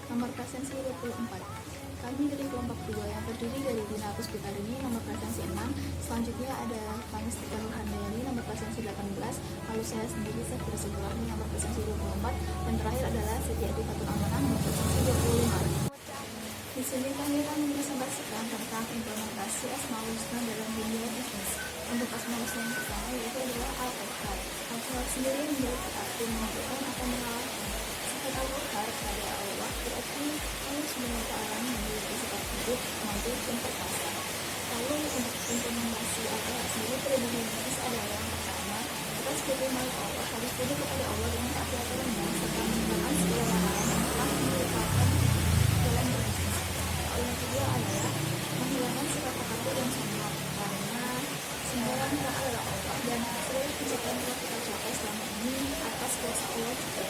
Nomor presensi 24. Kami dari kelompok 2 yang terdiri dari Dina Puspitarini nomor presensi 6. Selanjutnya ada Pangestika Nurhandayani nomor presensi 18. Lalu saya sendiri Safira Sigurahmi nomor presensi 24. Dan terakhir adalah Setiati Fatul Amanah nomor presensi 25. Di sini kami akan mempresentasikan tentang implementasi Asmaul Husna dalam dunia bisnis. Untuk Asmaul Husna yang pertama yaitu adalah Al-Qahhar. Al-Qahhar sendiri memiliki arti menentukan atau mengalahkan. Sifat Al-Qahhar pada Allah berarti Allah SWT memiliki sifat hidup, mampu, dan perkasa. Lalu untuk implementasi Al-Qahhar sendiri pada dunia bisnis adalah yang pertama, kita sebagai makhluk Allah harus tunduk kepada Allah dengan taat aturannya serta meninggalkan segala larangan yang telah diletakkan dalam berbisnis. Yang kedua adalah menghilangkan sifat takabur dan sombong, karena semuanya adalah Allah dan seluruh pencapaian telah kita capai selama ini atas kuasa Allah juga.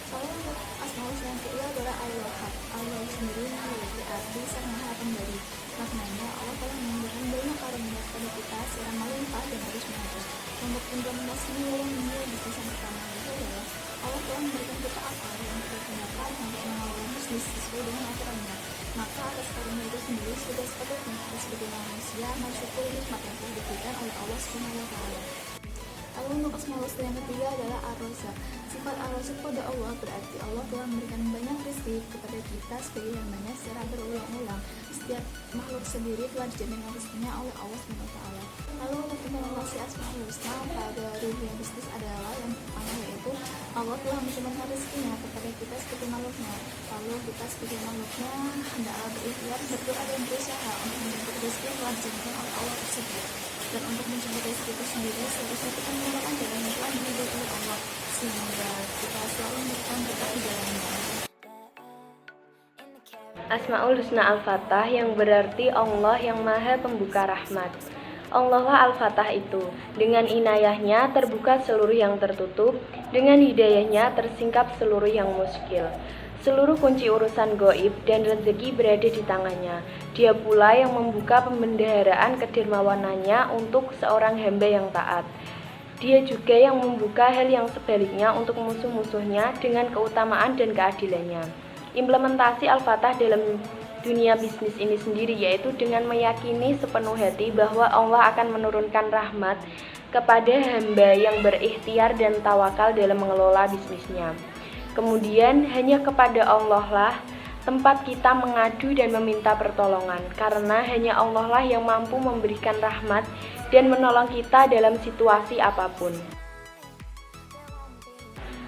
Kalau untuk Asmaul Husna yang kedua adalah Al-Wahhab. Allah sendiri memiliki arti sang maha pemberi. Maknanya Allah telah memberikan banyak karunia kepada kita secara melimpah dan terus menerus. Untuk implementasinya dalam dunia bisnis yang pertama itu adalah Allah telah memberikan kita akal yang kita gunakan untuk mengelola bisnis sesuai dengan aturannya. Maka atas karunia itu sendiri sudah sepatutnya kita sebagai manusia mensyukuri nikmat yang telah diberikan oleh Allah SWT. Lalu untuk Asmaul Husna yang ketiga adalah Ar-Razzaq. Sifat Ar-Razzaq pada Allah berarti Allah telah memberikan banyak rezeki kepada kita sebagai hambanya secara berulang-ulang. Setiap makhluk sendiri telah dijamin rezekinya oleh Allah SWT. Lalu untuk implementasi Asmaul Husna pada dunia bisnis adalah yang pertama yaitu Allah telah mencurahkan rezekinya kepada kita sebagai makhluknya. Lalu kita sebagai makhluknya hendaklah berikhtiar, berdoa dan berusaha untuk menjemput rezeki yang telah dijanjikan oleh Allah tersebut. Dan untuk menjemput rezeki itu sendiri seharusnya kita menggunakan jalan yang telah diridhoi oleh Allah sehingga kita selalu memberikan berkat di dalamnya. Asmaul Husna Al-Fatah yang berarti Allah yang Maha Pembuka Rahmat. Allah Al-Fatah itu, dengan inayahnya terbuka seluruh yang tertutup, dengan hidayahnya tersingkap seluruh yang muskil. Seluruh kunci urusan gaib dan rezeki berada di tangannya. Dia pula yang membuka pembendaharaan kedermawanannya untuk seorang hamba yang taat. Dia juga yang membuka hal yang sebaliknya untuk musuh-musuhnya dengan keutamaan dan keadilannya. Implementasi Al-Fatah dalam dunia bisnis ini sendiri yaitu dengan meyakini sepenuh hati bahwa Allah akan menurunkan rahmat kepada hamba yang berikhtiar dan tawakal dalam mengelola bisnisnya. Kemudian hanya kepada Allah lah tempat kita mengadu dan meminta pertolongan, karena hanya Allah lah yang mampu memberikan rahmat dan menolong kita dalam situasi apapun.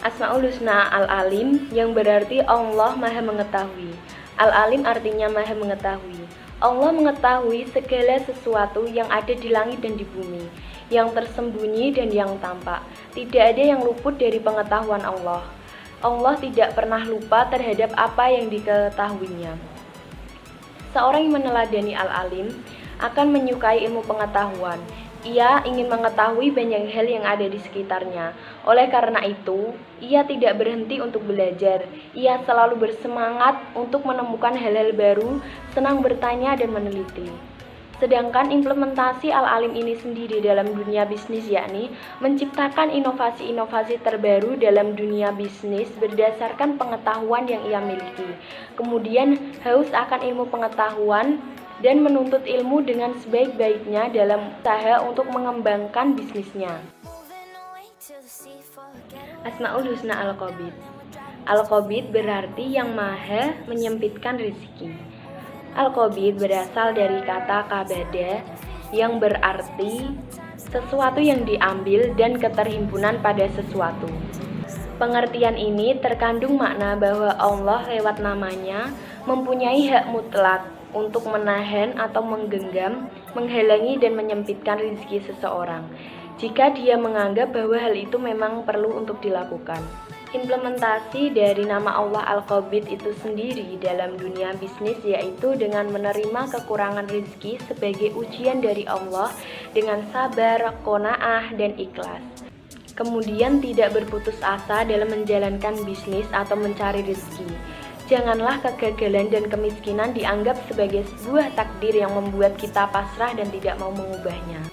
Asmaul Husna Al-Alim yang berarti Allah Maha Mengetahui. Al-Alim artinya Maha Mengetahui. Allah mengetahui segala sesuatu yang ada di langit dan di bumi, yang tersembunyi dan yang tampak. Tidak ada yang luput dari pengetahuan Allah. Allah tidak pernah lupa terhadap apa yang diketahuinya. Seorang yang meneladani Al-Alim akan menyukai ilmu pengetahuan. Ia ingin mengetahui banyak hal yang ada di sekitarnya. Oleh karena itu, ia tidak berhenti untuk belajar. Ia selalu bersemangat untuk menemukan hal-hal baru, senang bertanya dan meneliti. Sedangkan implementasi Al-Alim ini sendiri dalam dunia bisnis yakni menciptakan inovasi-inovasi terbaru dalam dunia bisnis berdasarkan pengetahuan yang ia miliki. Kemudian haus akan ilmu pengetahuan dan menuntut ilmu dengan sebaik-baiknya dalam usaha untuk mengembangkan bisnisnya. Asmaul Husna Al-Qabid. Al-Qabid berarti yang maha menyempitkan rezeki. Al-Qabid berasal dari kata kabada yang berarti sesuatu yang diambil dan keterhimpunan pada sesuatu. Pengertian ini terkandung makna bahwa Allah lewat namanya mempunyai hak mutlak untuk menahan atau menggenggam, menghalangi dan menyempitkan rezeki seseorang jika dia menganggap bahwa hal itu memang perlu untuk dilakukan. Implementasi dari nama Allah Al-Qabid itu sendiri dalam dunia bisnis yaitu dengan menerima kekurangan rezeki sebagai ujian dari Allah dengan sabar, qanaah, dan ikhlas. Kemudian tidak berputus asa dalam menjalankan bisnis atau mencari rezeki. Janganlah kegagalan dan kemiskinan dianggap sebagai sebuah takdir yang membuat kita pasrah dan tidak mau mengubahnya.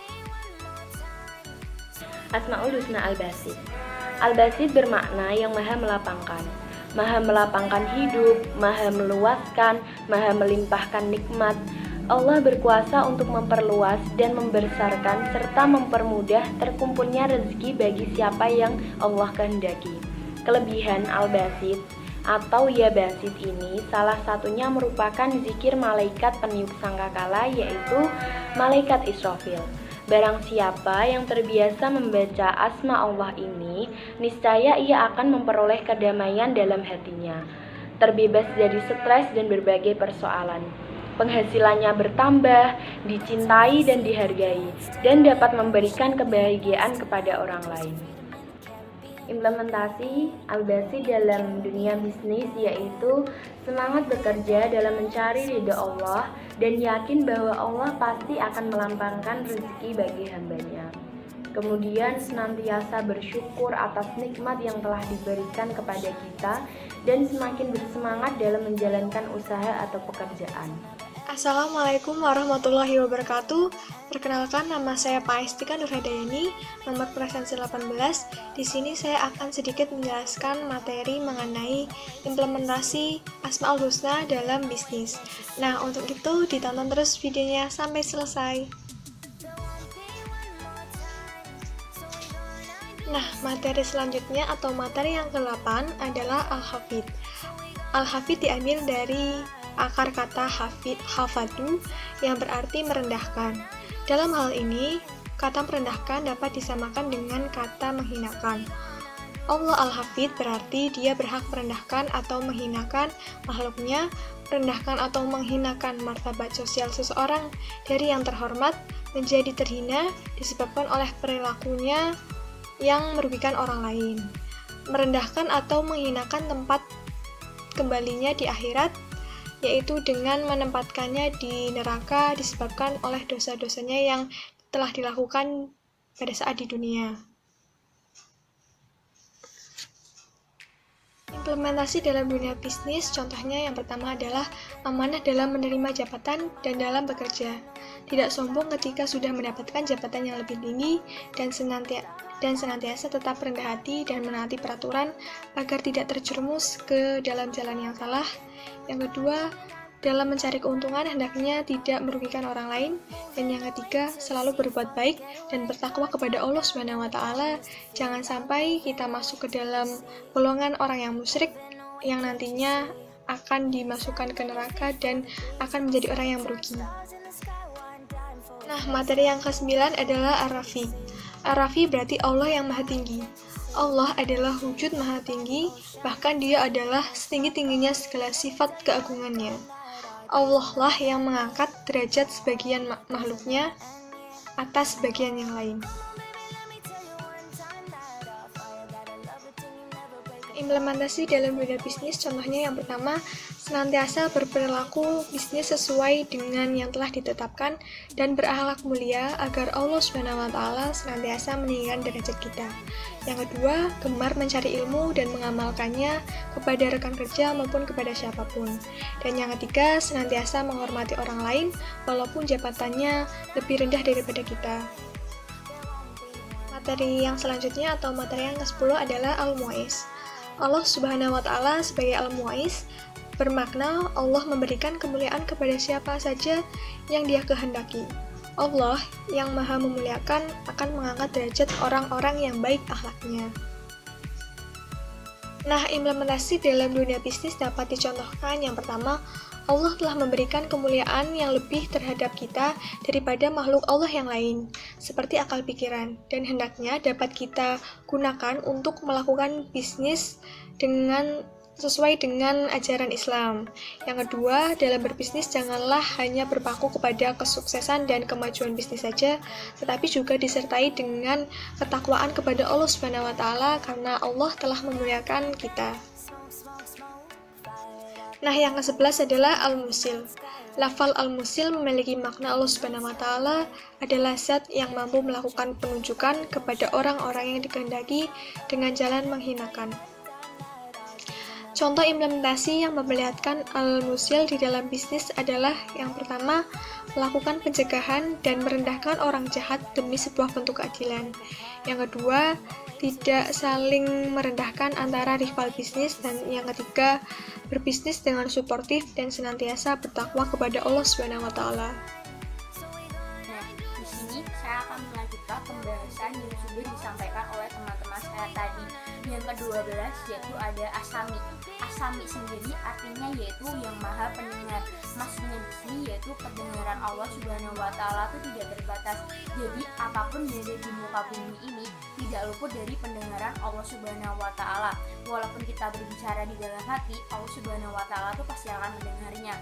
Asmaul Husna Al-Basit. Al-Basit bermakna yang maha melapangkan. Maha melapangkan hidup, Maha meluaskan, Maha melimpahkan nikmat. Allah berkuasa untuk memperluas dan membesarkan serta mempermudah terkumpulnya rezeki bagi siapa yang Allah kehendaki. Kelebihan Al-Basit atau Ya Basit ini salah satunya merupakan zikir malaikat peniup sangkakala, yaitu malaikat Israfil. Barang siapa yang terbiasa membaca asma Allah ini, niscaya ia akan memperoleh kedamaian dalam hatinya, terbebas dari stres dan berbagai persoalan. Penghasilannya bertambah, dicintai dan dihargai, dan dapat memberikan kebahagiaan kepada orang lain. Implementasi Al-Basit dalam dunia bisnis yaitu semangat bekerja dalam mencari ridha Allah dan yakin bahwa Allah pasti akan melampangkan rezeki bagi hambanya. Kemudian senantiasa bersyukur atas nikmat yang telah diberikan kepada kita dan semakin bersemangat dalam menjalankan usaha atau pekerjaan. Assalamualaikum warahmatullahi wabarakatuh. Perkenalkan, nama saya Paistika Nurhadayani, nomor presensi 18. Di sini saya akan sedikit menjelaskan materi mengenai implementasi Asmaul Husna dalam bisnis. Nah, untuk itu ditonton terus videonya sampai selesai. Nah, materi selanjutnya atau materi yang ke-8 adalah Al-Hafid. Al-Hafid diambil dari akar kata hafadu yang berarti merendahkan. Dalam hal ini, kata merendahkan dapat disamakan dengan kata menghinakan. Allah Al-Hafid berarti dia berhak merendahkan atau menghinakan makhluknya, merendahkan atau menghinakan martabat sosial seseorang dari yang terhormat menjadi terhina disebabkan oleh perilakunya yang merugikan orang lain. Merendahkan atau menghinakan tempat kembalinya di akhirat, yaitu dengan menempatkannya di neraka disebabkan oleh dosa-dosanya yang telah dilakukan pada saat di dunia. Implementasi dalam dunia bisnis, contohnya yang pertama adalah amanah dalam menerima jabatan dan dalam bekerja. Tidak sombong ketika sudah mendapatkan jabatan yang lebih tinggi dan senantiasa tetap rendah hati dan menaati peraturan agar tidak terjerumus ke dalam jalan yang salah. Yang kedua, dalam mencari keuntungan hendaknya tidak merugikan orang lain. Dan yang ketiga, selalu berbuat baik dan bertakwa kepada Allah SWT. Jangan sampai kita masuk ke dalam golongan orang yang musyrik yang nantinya akan dimasukkan ke neraka dan akan menjadi orang yang merugi. Nah, materi yang ke-9 adalah Ar-Rafi. Ar-Rafi berarti Allah yang Maha Tinggi. Allah adalah wujud Maha Tinggi, bahkan Dia adalah setinggi-tingginya segala sifat keagungannya. Allah lah yang mengangkat derajat sebagian makhluknya atas sebagian yang lain. Implementasi dalam dunia bisnis, contohnya yang pertama, senantiasa berperilaku bisnis sesuai dengan yang telah ditetapkan dan berakhlak mulia agar Allah SWT senantiasa meninggikan derajat kita. Yang kedua, gemar mencari ilmu dan mengamalkannya kepada rekan kerja maupun kepada siapapun. Dan yang ketiga, senantiasa menghormati orang lain walaupun jabatannya lebih rendah daripada kita. Materi yang selanjutnya atau materi yang ke-10 adalah Al-Mu'izz. Allah Subhanahu wa Ta'ala sebagai Al-Mu'izz bermakna Allah memberikan kemuliaan kepada siapa saja yang Dia kehendaki. Allah yang Maha memuliakan akan mengangkat derajat orang-orang yang baik akhlaknya. Nah, implementasi dalam dunia bisnis dapat dicontohkan. Yang pertama, Allah telah memberikan kemuliaan yang lebih terhadap kita daripada makhluk Allah yang lain, seperti akal pikiran, dan hendaknya dapat kita gunakan untuk melakukan bisnis sesuai dengan ajaran Islam. Yang kedua, dalam berbisnis janganlah hanya berpaku kepada kesuksesan dan kemajuan bisnis saja, tetapi juga disertai dengan ketakwaan kepada Allah SWT karena Allah telah memuliakan kita. Nah, yang ke-11 adalah Al-Musil. Lafal Al-Musil memiliki makna Allah SWT adalah zat yang mampu melakukan penunjukan kepada orang-orang yang dikehendaki dengan jalan menghinakan. Contoh implementasi yang memperlihatkan Al-Musil di dalam bisnis adalah yang pertama, melakukan pencegahan dan merendahkan orang jahat demi sebuah bentuk keadilan. Yang kedua, tidak saling merendahkan antara rival bisnis, dan yang ketiga, berbisnis dengan suportif dan senantiasa bertakwa kepada Allah Subhanahu wa taala. Nah, di sini saya akan melanjutkan pembahasan yang sudah disampaikan oleh teman-teman saya tadi. Yang ke-12 yaitu ada asami. Asami sendiri artinya yaitu yang maha pendengar. Maksudnya di sini yaitu pendengaran Allah Subhanahu wa taala itu tidak terbatas. Jadi apapun yang ada di muka bumi ini tidak luput dari pendengaran Allah Subhanahu wa taala. Walaupun kita berbicara di dalam hati, Allah Subhanahu wa taala itu pasti akan mendengarnya.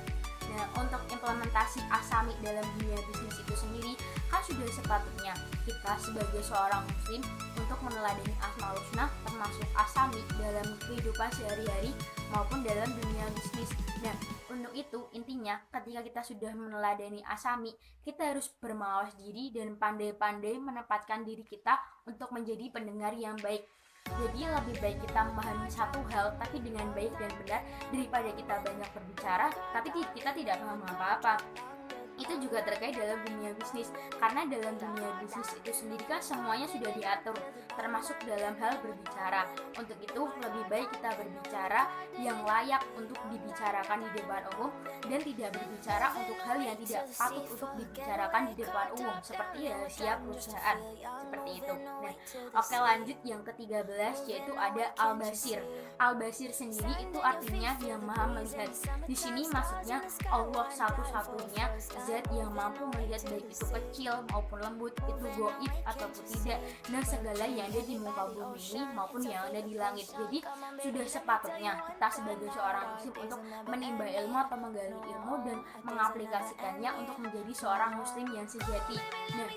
Nah, untuk implementasi asami dalam dunia bisnis itu sendiri kan sudah sepatutnya kita sebagai seorang muslim untuk meneladani Asmaul Husna termasuk asami dalam kehidupan sehari-hari maupun dalam dunia bisnis. Nah, untuk itu intinya ketika kita sudah meneladani asami, kita harus bermawas diri dan pandai-pandai menempatkan diri kita untuk menjadi pendengar yang baik. Jadi lebih baik kita memahami satu hal tapi dengan baik dan benar daripada kita banyak berbicara tapi kita tidak paham apa-apa. Itu juga terkait dalam dunia bisnis, karena dalam dunia bisnis itu sendiri kan semuanya sudah diatur, termasuk dalam hal berbicara. Untuk itu lebih baik kita berbicara yang layak untuk dibicarakan di depan umum dan tidak berbicara untuk hal yang tidak patut untuk dibicarakan di depan umum seperti rahasia perusahaan, seperti itu. Nah, oke, lanjut yang ke-13 yaitu ada al-basir. Al-basir sendiri itu artinya yang maha melihat. Di sini maksudnya Allah satu-satunya zat yang mampu melihat baik itu kecil maupun lembut, itu goib ataupun tidak, dan segala yang ada di muka bumi ini maupun yang ada di langit. Jadi sudah sepatutnya kita sebagai seorang muslim untuk menimba ilmu atau menggali ilmu dan mengaplikasikannya untuk menjadi seorang muslim yang sejati. Nah,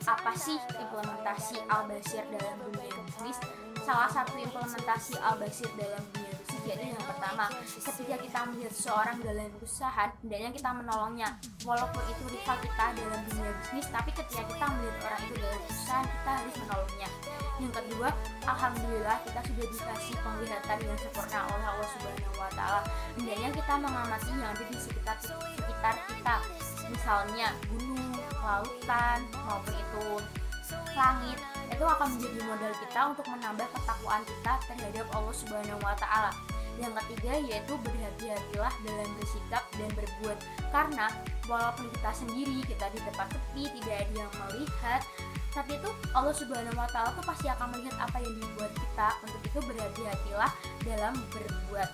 apa sih implementasi al-basir dalam dunia bisnis? Salah satu implementasi al-basir dalam dunia bisnis yaitu yang pertama, ketika kita melihat seorang dalam kesusahan, hendaknya kita menolongnya walaupun itu rival kita dalam dunia bisnis, tapi ketika kita melihat orang itu dalam kesusahan, kita harus menolongnya. Yang kedua, alhamdulillah kita sudah dikasih penglihatan yang sempurna oleh Allah Subhanahu wa taala. Hendaknya kita mengamati yang ada di sekitar kita, misalnya gunung, lautan, maupun itu langit. Itu akan menjadi modal kita untuk menambah ketakwaan kita terhadap Allah Subhanahu wa taala. Yang ketiga yaitu berhati-hatilah dalam bersikap dan berbuat, karena walaupun kita sendiri, kita di tempat sepi, tidak ada yang melihat, tapi itu Allah Subhanahu wa taala tuh pasti akan melihat apa yang dibuat kita. Untuk itu berhati-hatilah dalam berbuat.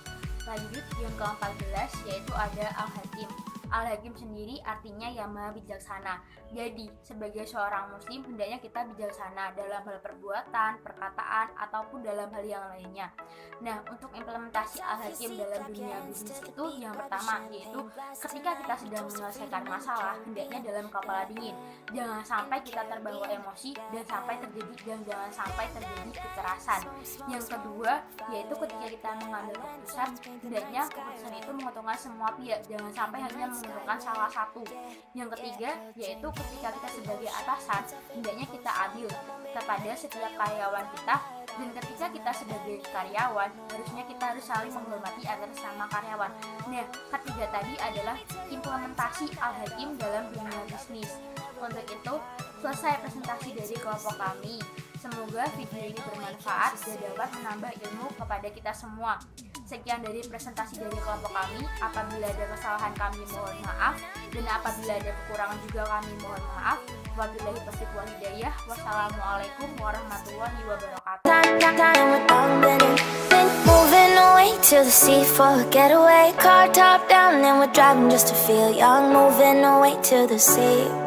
Lanjut yang ke-14 yaitu ada al-hakim. Al-hakim sendiri artinya yang maha bijaksana. Jadi sebagai seorang muslim hendaknya kita bijaksana dalam hal perbuatan, perkataan, ataupun dalam hal yang lainnya. Nah, untuk implementasi al-hakim dalam dunia bisnis itu yang pertama yaitu ketika kita sedang menyelesaikan masalah, hendaknya dalam kepala dingin. Jangan sampai kita terbawa emosi dan jangan sampai terjadi kekerasan. Yang kedua yaitu ketika kita mengambil keputusan, hendaknya keputusan itu menguntungkan semua pihak, jangan sampai hanya menguntungkan salah satu. Yang ketiga yaitu ketika kita sebagai atasan, hendaknya kita adil kepada setiap karyawan kita, dan ketika kita sebagai karyawan harusnya kita harus saling menghormati agar sama karyawan. Nah, ketiga tadi adalah implementasi al-hakim dalam dunia bisnis. Untuk itu selesai presentasi dari kelompok kami. Semoga video ini bermanfaat dan dapat menambah ilmu kepada kita semua. Sekian dari presentasi dari kelompok kami. Apabila ada kesalahan kami mohon maaf, dan apabila ada kekurangan juga kami mohon maaf. Wabillahi taufiq wal hidayah. Wassalamualaikum warahmatullahi wabarakatuh. Moving away to the sea for a getaway. Car top down and we're driving just to feel young. Moving away to the sea.